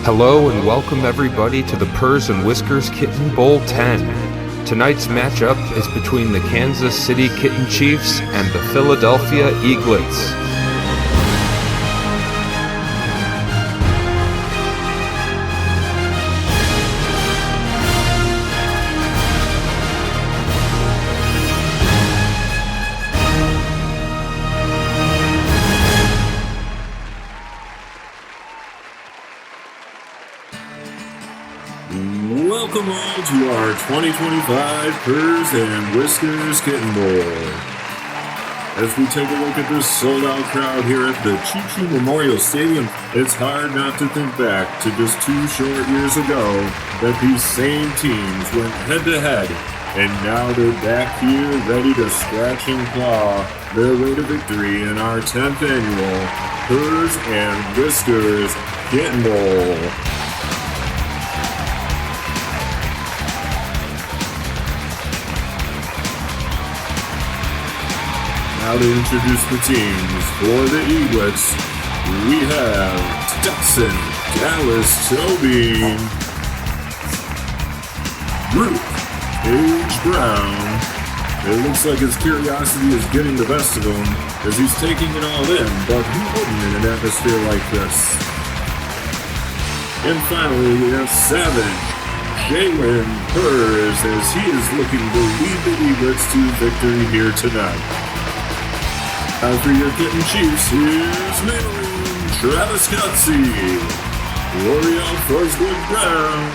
Hello and welcome everybody to the Purrs and Whiskers Kitten Bowl 10. Tonight's matchup is between the Kansas City Kitten Chiefs and the Philadelphia Eaglets. Welcome all to our 2025 Purrs and Whiskers Kitten Bowl. As we take a look at this sold-out crowd here at the Choo-Choo Memorial Stadium, it's hard not to think back to just 2 short years ago that these same teams went head-to-head, and now they're back here ready to scratch and claw their way to victory in our 10th annual Purrs and Whiskers Kitten Bowl. Now to introduce the teams for the Eaglets, we have Stetson, Dallas, Tobin, Ruth, Paige Brown. It looks like his curiosity is getting the best of him as he's taking it all in, but who wouldn't in an atmosphere like this? And finally, we have Savage, Jalen Purrs, as he is looking to lead the Eaglets to victory here tonight. Now for your Kitten Chiefs, here's Madeline, Travis Cutsey, L'Oreal Frosgood Brown,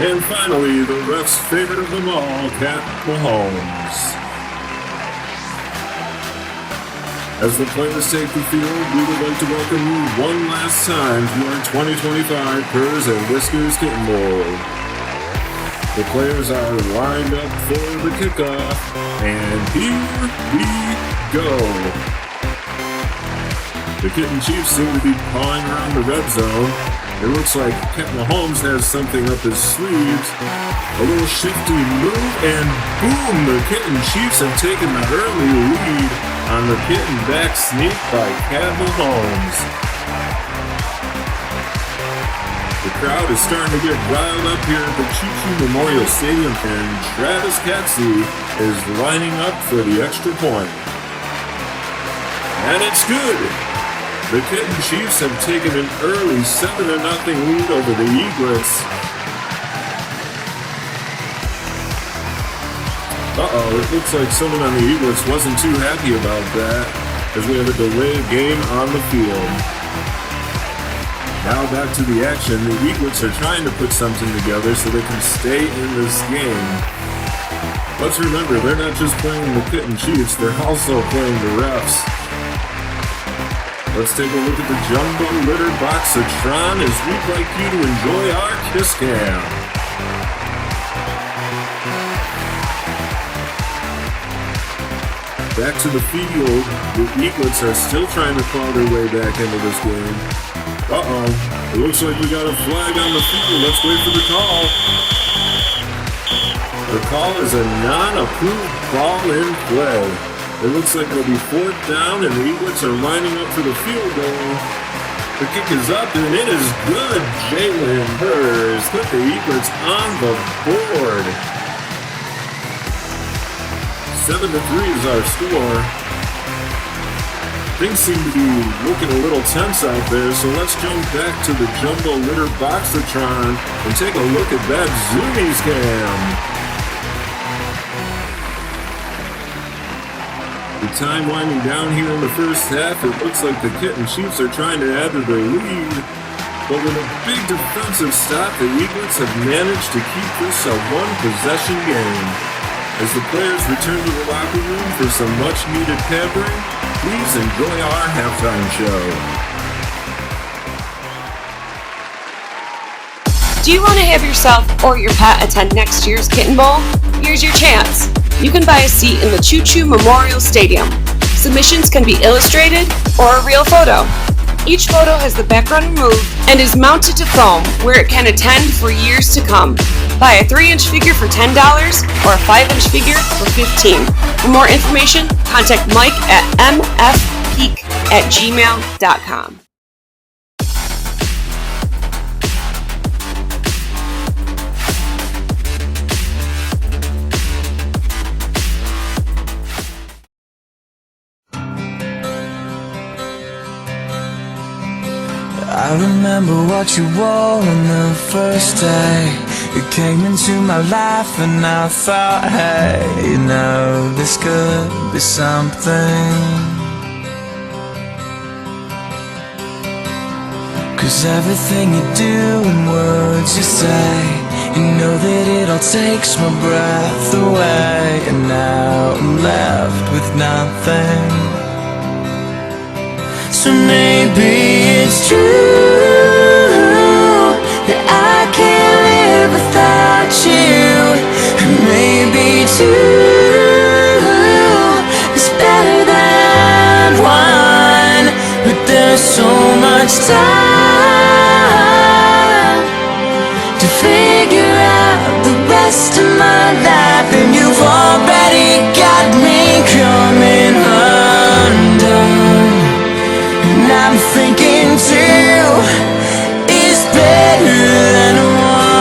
and finally the ref's favorite of them all, Cat Mahomes. As the players take the field, we would like to welcome you one last time to our 2025 Purrs and Whiskers Kitten Bowl. The players are lined up for the kickoff, and here we go. The Kitten Chiefs seem to be pawing around the red zone. It looks like Cat Mahomes has something up his sleeves. A little shifty move, and boom! The Kitten Chiefs have taken the early lead on the Kitten back sneak by Cat Mahomes. The crowd is starting to get riled up here at the Choo-Choo Memorial Stadium, and Travis Cutsey is lining up for the extra point. And it's good! The Kitten Chiefs have taken an early 7-0 lead over the Eaglets. It looks like someone on the Eaglets wasn't too happy about that, as we have a delayed game on the field. Now back to the action. The Eaglets are trying to put something together so they can stay in this game. Let's remember, they're not just playing the Kitten Chiefs, they're also playing the refs. Let's take a look at the Jumbo Litter Boxatron as we'd like you to enjoy our Kiss Cam. Back to the field, the Eaglets are still trying to claw their way back into this game. It looks like we got a flag on the field. Let's wait for the call. The call is a non-approved ball in play. It looks like it'll be 4th down, and the Eaglets are lining up for the field goal. The kick is up, and it is good. Jalen Purrs put the Eaglets on the board. 7-3 is our score. Things seem to be looking a little tense out there, so let's jump back to the Jumbo Litter Boxatron and take a look at that Zoomies cam. The time winding down here in the first half, it looks like the Kitten Chiefs are trying to add to their lead. But with a big defensive stop, the Eaglets have managed to keep this a one-possession game. As the players return to the locker room for some much-needed pampering, please enjoy our halftime show. Do you want to have yourself or your pet attend next year's Kitten Bowl? Here's your chance. You can buy a seat in the Choo-Choo Memorial Stadium. Submissions can be illustrated or a real photo. Each photo has the background removed and is mounted to foam where it can attend for years to come. Buy a 3-inch figure for $10 or a 5-inch figure for $15. For more information, contact Mike at mfpeak@gmail.com. I remember what you wore on the first day. You came into my life and I thought, hey, you know, this could be something. 'Cause everything you do and words you say, you know that it all takes my breath away. And now I'm left with nothing. So maybe it's true that I can't live without you. And maybe two is better than one. But there's so much time to figure out the rest of my life. And you've already got me coming undone. And I'm thinking two is better than one.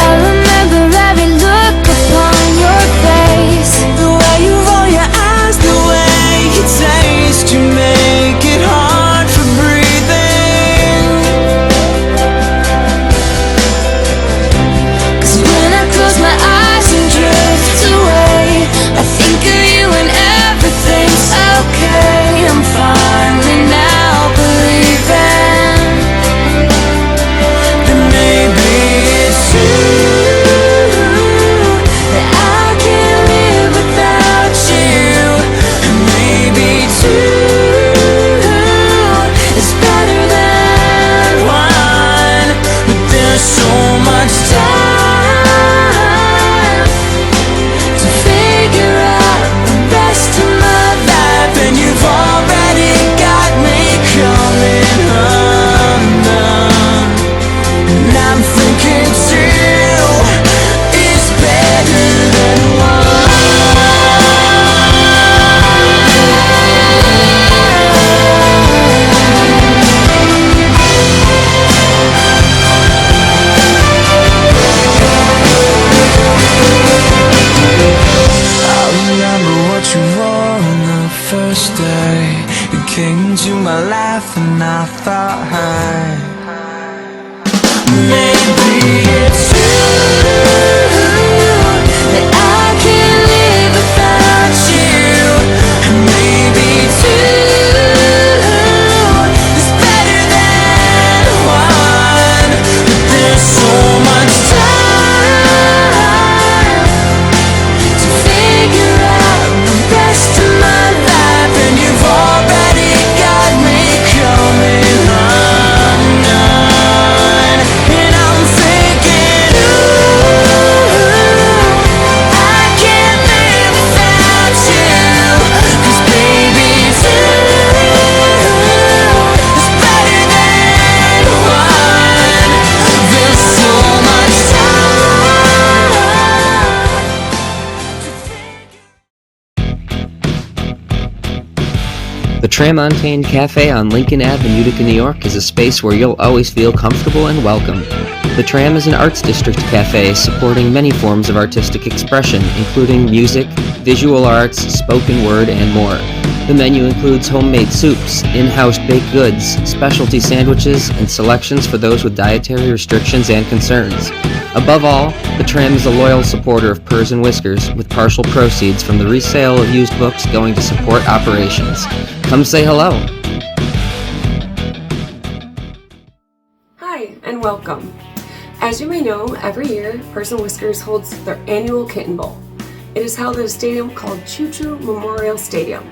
I remember every look upon your face, the way you roll your eyes, the way you taste. You make it hard for breathing. 'Cause when I close my eyes and drift away, I think of you and everything's okay. I'm finally now believing that maybe it's true that I can't live without you. And maybe two is better than one. But there's so much time to figure out the rest of my life. And you've already got me coming undone. And I'm thinking two is better than I remember what you wore on the first day. You came into my life and I thought, hey, maybe it's true that I can't live without you. And maybe two is better than one. But there's so much time to figure out the rest of my life. And you've already got me coming undone. And I'm thinking, ooh, I can't live without you. 'Cause baby, two is better than one. There's so much time to figure. The Tramontane Cafe on Lincoln Ave in Utica, New York is a space where you'll always feel comfortable and welcome. The Tram is an arts district cafe supporting many forms of artistic expression, including music, visual arts, spoken word, and more. The menu includes homemade soups, in-house baked goods, specialty sandwiches, and selections for those with dietary restrictions and concerns. Above all, the Tram is a loyal supporter of Purrs and Whiskers, with partial proceeds from the resale of used books going to support operations. Come say hello. Hi, and welcome. As you may know, every year, Purrs and Whiskers holds their annual Kitten Bowl. It is held at a stadium called Choo Choo Memorial Stadium.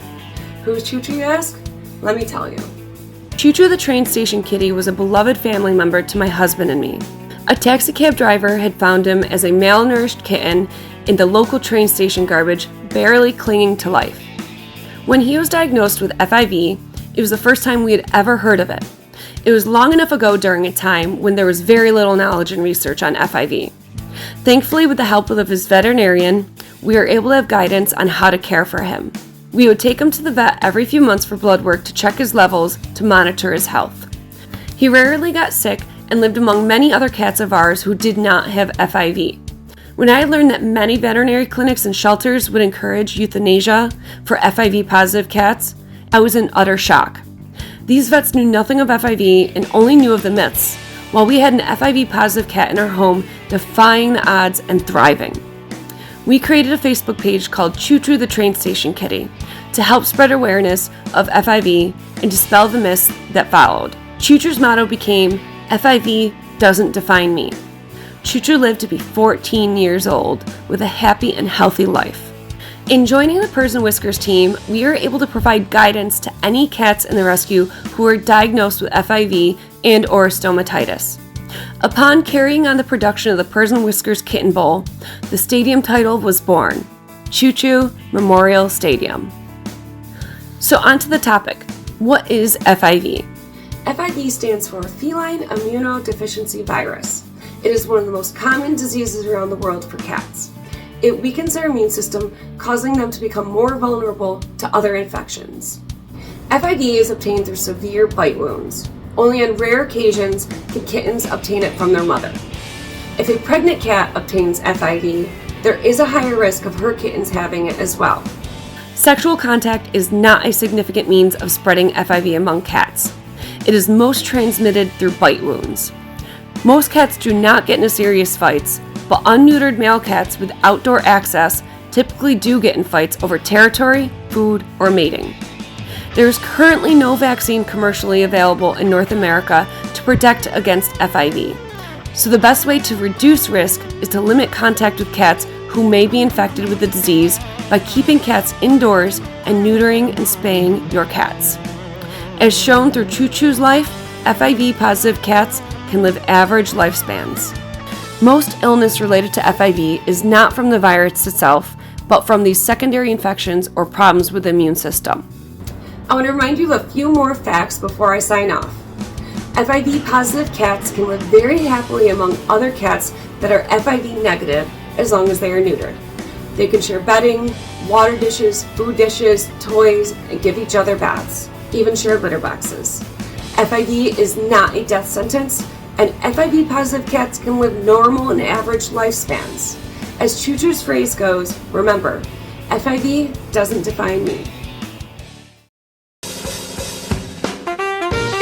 Who's Choo Choo, you ask? Let me tell you. Choo Choo the train station kitty was a beloved family member to my husband and me. A taxi cab driver had found him as a malnourished kitten in the local train station garbage, barely clinging to life. When he was diagnosed with FIV, it was the first time we had ever heard of it. It was long enough ago during a time when there was very little knowledge and research on FIV. Thankfully, with the help of his veterinarian, we were able to have guidance on how to care for him. We would take him to the vet every few months for blood work to check his levels to monitor his health. He rarely got sick and lived among many other cats of ours who did not have FIV. When I learned that many veterinary clinics and shelters would encourage euthanasia for FIV-positive cats, I was in utter shock. These vets knew nothing of FIV and only knew of the myths, while we had an FIV-positive cat in our home defying the odds and thriving. We created a Facebook page called Choo Choo the Train Station Kitty to help spread awareness of FIV and dispel the myths that followed. Choo Choo's motto became, FIV doesn't define me. Choo Choo lived to be 14 years old with a happy and healthy life. In joining the Purrs and Whiskers team, we are able to provide guidance to any cats in the rescue who are diagnosed with FIV and or stomatitis. Upon carrying on the production of the Purrs and Whiskers Kitten Bowl, the stadium title was born, Choo Choo Memorial Stadium. So on to the topic, what is FIV? FIV stands for Feline Immunodeficiency Virus. It is one of the most common diseases around the world for cats. It weakens their immune system, causing them to become more vulnerable to other infections. FIV is obtained through severe bite wounds. Only on rare occasions can kittens obtain it from their mother. If a pregnant cat obtains FIV, there is a higher risk of her kittens having it as well. Sexual contact is not a significant means of spreading FIV among cats. It is most transmitted through bite wounds. Most cats do not get into serious fights, but unneutered male cats with outdoor access typically do get in fights over territory, food, or mating. There is currently no vaccine commercially available in North America to protect against FIV, so the best way to reduce risk is to limit contact with cats who may be infected with the disease by keeping cats indoors and neutering and spaying your cats. As shown through Choo Choo's life, FIV-positive cats can live average lifespans. Most illness related to FIV is not from the virus itself, but from these secondary infections or problems with the immune system. I want to remind you of a few more facts before I sign off. FIV-positive cats can live very happily among other cats that are FIV negative as long as they are neutered. They can share bedding, water dishes, food dishes, toys, and give each other baths, even share litter boxes. FIV is not a death sentence, and FIV-positive cats can live normal and average lifespans. As Choo Choo's phrase goes, remember, FIV doesn't define me.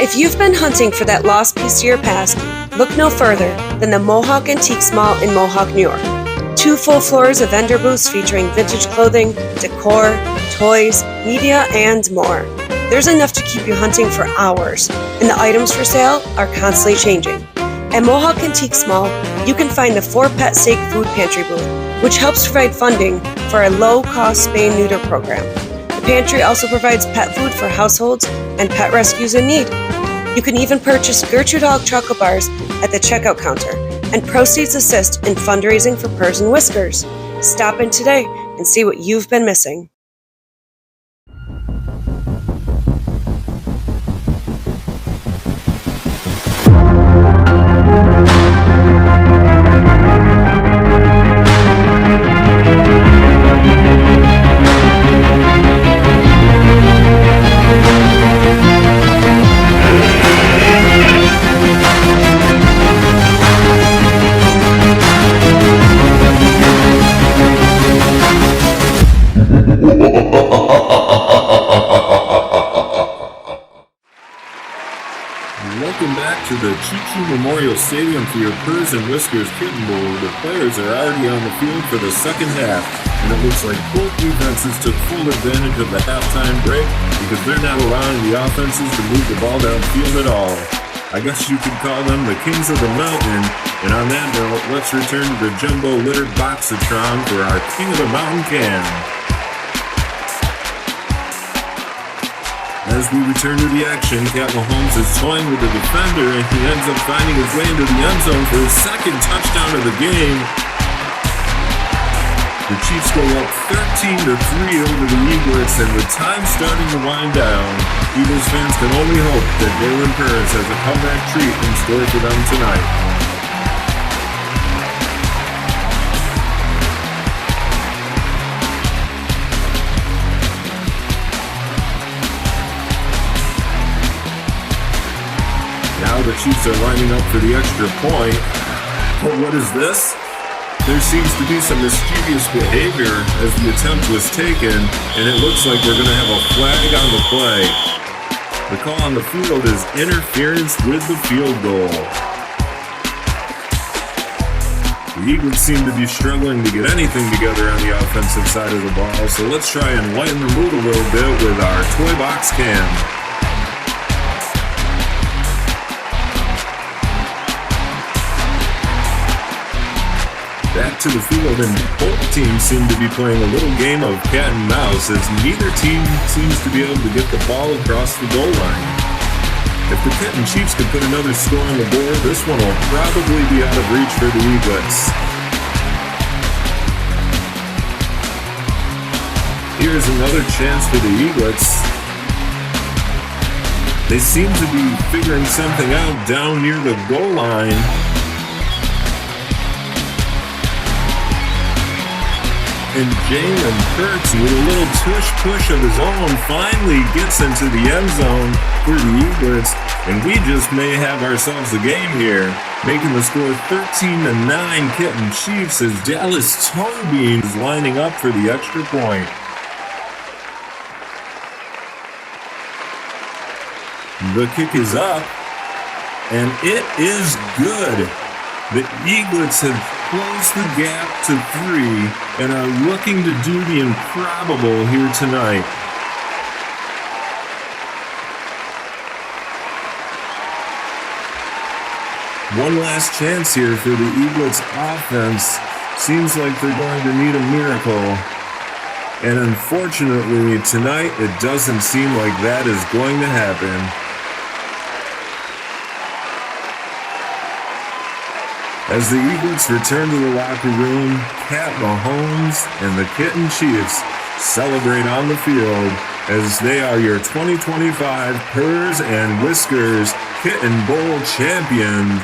If you've been hunting for that lost piece to your past, look no further than the Mohawk Antiques Mall in Mohawk, New York. 2 full floors of vendor booths featuring vintage clothing, decor, toys, media, and more. There's enough to keep you hunting for hours, and the items for sale are constantly changing. At Mohawk Antiques Mall, you can find the For Pet's Sake food pantry booth, which helps provide funding for a low-cost spay and neuter program. The pantry also provides pet food for households and pet rescues in need. You can even purchase Gertrude Hog chocolate bars at the checkout counter, and proceeds assist in fundraising for Purrs and Whiskers. Stop in today and see what you've been missing. Welcome back to the Choo Choo Memorial Stadium for your Purrs and Whiskers Kitten Bowl. The players are already on the field for the second half, and it looks like both defenses took full advantage of the halftime break because they're not allowing the offenses to move the ball downfield at all. I guess you could call them the kings of the mountain. And on that note, let's return to the jumbo littered boxatron for our King of the Mountain Cam. As we return to the action, Cat Mahomes is toying with the defender, and he ends up finding his way into the end zone for his second touchdown of the game. The Chiefs go up 13-3 over the Eaglets, and with time starting to wind down, Eagles fans can only hope that Dalen Purrs has a comeback treat in store for them tonight. Now the Chiefs are lining up for the extra point. But what is this? There seems to be some mischievous behavior as the attempt was taken, and it looks like we're going to have a flag on the play. The call on the field is interference with the field goal. The Eaglets seem to be struggling to get anything together on the offensive side of the ball, so let's try and lighten the mood a little bit with our toy box cam. Back to the field, and both teams seem to be playing a little game of cat and mouse as neither team seems to be able to get the ball across the goal line. If the Kitten Chiefs could put another score on the board, this one will probably be out of reach for the Eaglets. Here's another chance for the Eaglets. They seem to be figuring something out down near the goal line. And Jalen Kurtz, with a little tush-push of his own, finally gets into the end zone for the Eaglets, and we just may have ourselves a game here. Making the score 13-9 Kitten Chiefs as Dallas Tonebean is lining up for the extra point. The kick is up, and it is good. The Eaglets have closed the gap to 3 and are looking to do the improbable here tonight. One last chance here for the Eaglets offense. Seems like they're going to need a miracle. And unfortunately, tonight it doesn't seem like that is going to happen. As the Eaglets return to the locker room, Cat Mahomes and the Kitten Chiefs celebrate on the field as they are your 2025 Purrs and Whiskers Kitten Bowl champion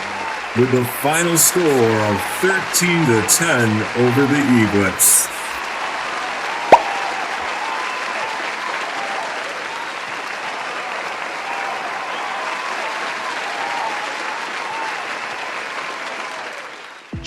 with the final score of 13-10 over the Eaglets.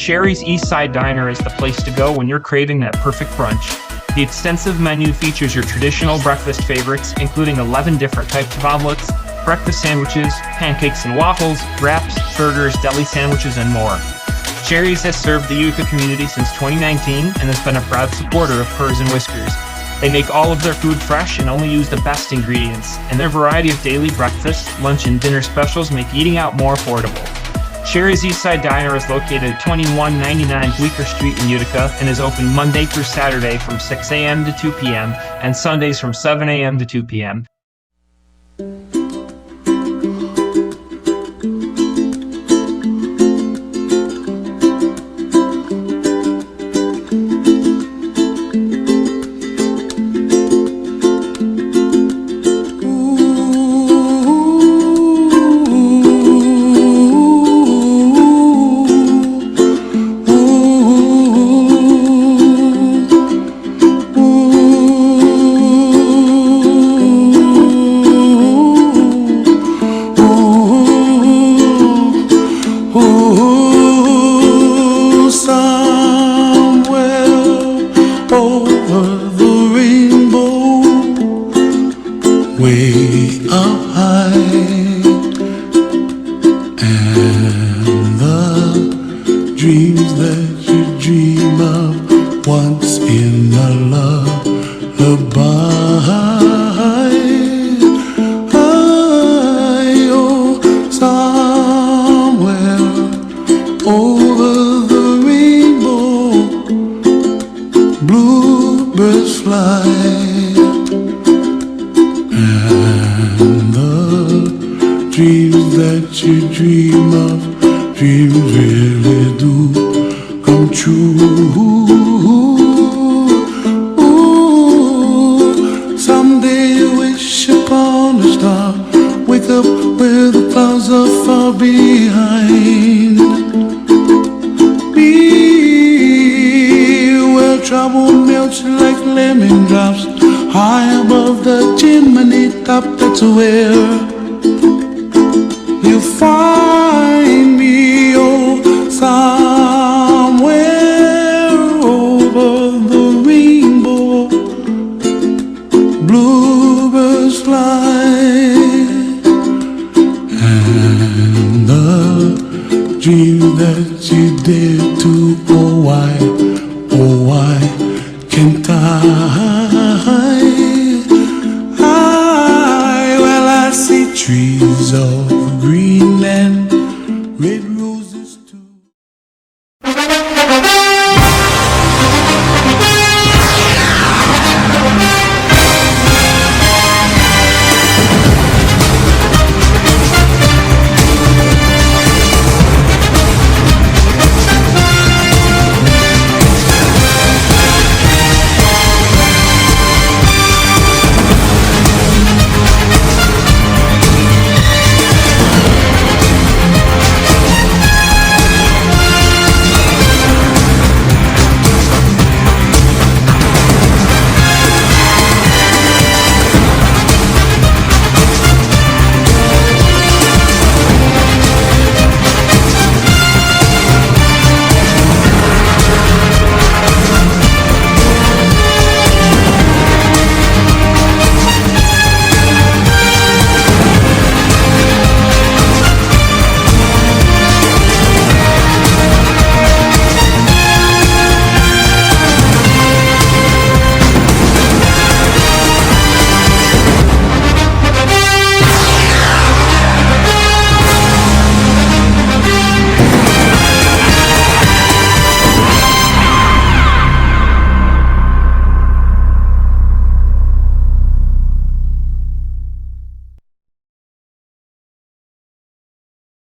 Sheri's Eastside Diner is the place to go when you're craving that perfect brunch. The extensive menu features your traditional breakfast favorites, including 11 different types of omelets, breakfast sandwiches, pancakes and waffles, wraps, burgers, deli sandwiches, and more. Sheri's has served the Utica community since 2019 and has been a proud supporter of Purrs and Whiskers. They make all of their food fresh and only use the best ingredients, and their variety of daily breakfast, lunch, and dinner specials make eating out more affordable. Sheri's Eastside Diner is located at 2199 Bleecker Street in Utica and is open Monday through Saturday from 6 a.m. to 2 p.m. and Sundays from 7 a.m. to 2 p.m. Find me, oh, somewhere she did too. Oh why can't I?